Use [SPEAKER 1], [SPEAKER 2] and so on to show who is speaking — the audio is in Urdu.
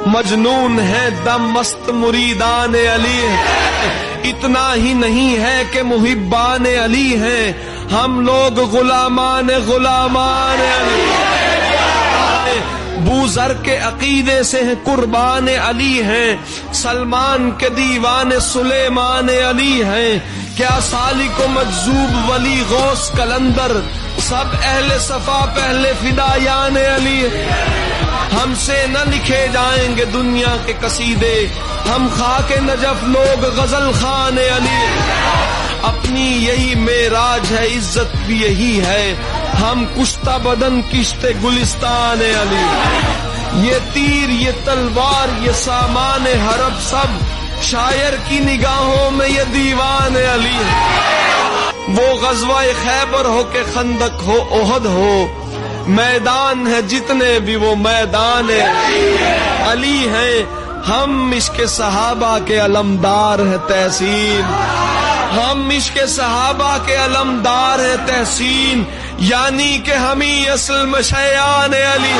[SPEAKER 1] مجنون ہے دم مست مریدان علی ہے، اتنا ہی نہیں ہے کہ محبان علی ہیں، ہم لوگ غلامان علی، بوذر کے عقیدے سے ہیں قربان علی ہیں، سلمان کے دیوان سلیمان علی ہیں، کیا سالک و مجذوب ولی غوث کلندر سب اہل صفا پہلے فدایان علی ہیں، ہم سے نہ لکھے جائیں گے دنیا کے قصیدے، ہم خاک نجف لوگ غزل خان علی ہیں، اپنی یہی معراج ہے عزت بھی یہی ہے، ہم کشتہ بدن کشت گلستان علی، یہ تیر یہ تلوار یہ سامان حرب سب شاعر کی نگاہوں میں یہ دیوان علی ہے، وہ غزوہ خیبر ہو کہ خندق ہو احد ہو، میدان ہے جتنے بھی وہ میدان علی ہیں، ہم عشق صحابہ کے علمدار ہیں تحسین، ہم عشق صحابہ کے علمدار ہیں تحسین، یعنی کہ ہم ہی اصل مشیعان علی